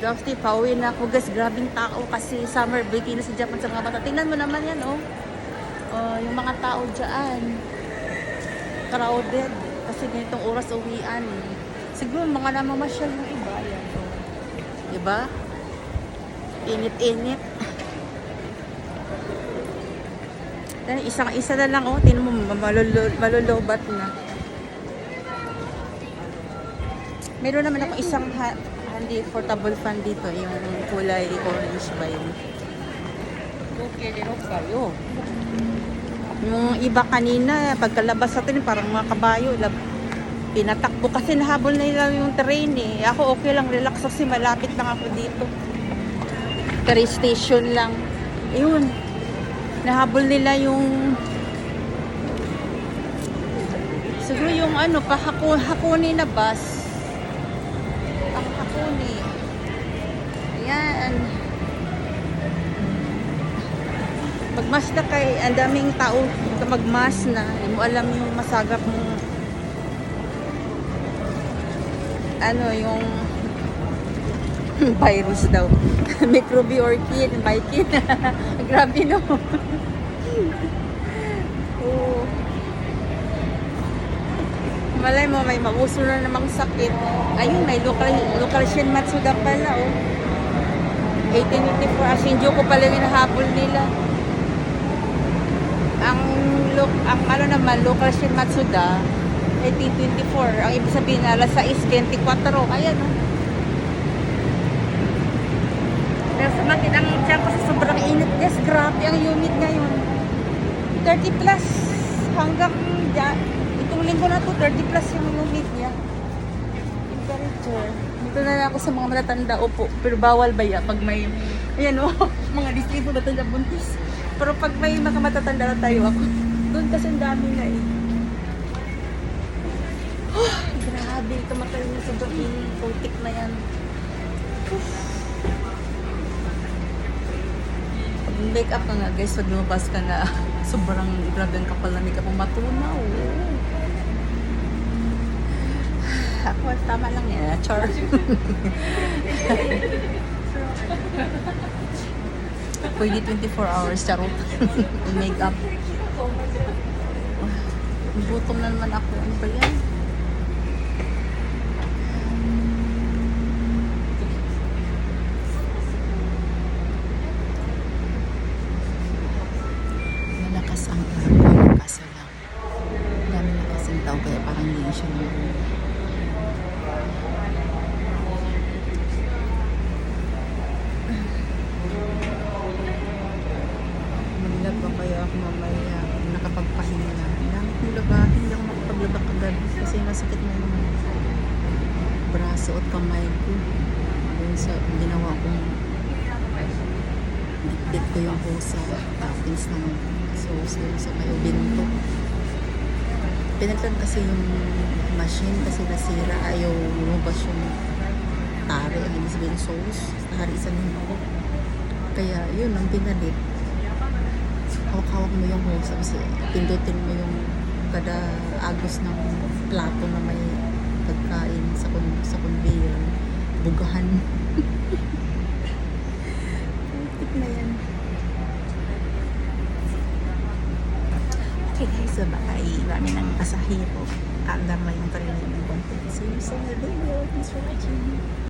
Dusty, pauwi na ako guys. Grabing tao kasi summer break na sa Japan sa mga bata. Tingnan mo naman yan, oh. Yung mga tao dyan. Crowded. Kasi ganitong oras uwian. Siguro mga namamasyal yung iba. Yan, oh. Diba? Init-init. Isang-isa na lang, oh. Tingnan mo, malulubat na. Meron naman ako isang handy portable fan dito, yung kulay orange ba yun? Okay din kayo. Yung iba kanina, pagkalabas natin, parang mga kabayo, pinatakbo kasi nahabol na nila yung train eh. Ako okay lang, relax kasi malapit lang ako dito. Train station lang. Ayun, nahabol nila yung siguro yung Hakone na bus. Hakone. Ayan. Magmas na kay, ang daming tao magmas na. Hindi mo alam yung masagap mong yung virus daw. Microbe orchid, bikin. Grabe no. Oh. Malay mo, may mauso na namang sakit. Ayun, may local Shinmatsuda pala, oh. 1884, Shinjuku pala yung nahabol nila. Ang local Shinmatsuda, 1824. Ang ibig sabihin, alas 6:24. Ayan, oh. Pero sumakit ang tiyan ko sa sobrang init. Yes, grabe ang humid ngayon. 30 plus hanggang dyan. Itong linggo na to, 30 plus yung humid niya. Temperature. Dito na lang ako sa mga matatanda. Opo, pero bawal ba ya? Pag may, ayan o, mga distrito matatanda buntis. Pero pag may mga matatanda na tayo ako, doon kasi ang dami na eh. Oh, grabe, tumatal na sa doon. Putik na yan. Pag make up ka nga guys, pag lumabas ka na, sobrang grabe ang kapal na makeup ang matunaw. Ako, tama lang yan. Char. Pwede 24 hours, charot. Makeup. Gutom na naman ako. Ano ba yan? Malakas ang aircon. Kaso lang. Dami na kasing tao kaya parang hindi siya naman. Maglab ba kaya ako mamaya nakapagpahinga? Dami kong labahin, hindi ako makapaglaba kagabi kasi nasakit na yung braso at kamay ko. Yun sa ginawa kong dip ko yung hose sa toppings ng sauce sa kayo binto. Pinagtan kasi yung machine kasi nasira, ayaw lumabas yung tari, ang ibig sabihin sauce, naharisan yung kaya yun ang pinalit. Hawak-hawak mo yung hose kasi pindutin mo yung kada agos ng plato na may pagkain sa conveyor, bugahan. Tik na yan. Okay guys, so bye. Marami ng pasahero. Kaandar na yung karili ng content. See you sa video. Thanks for watching.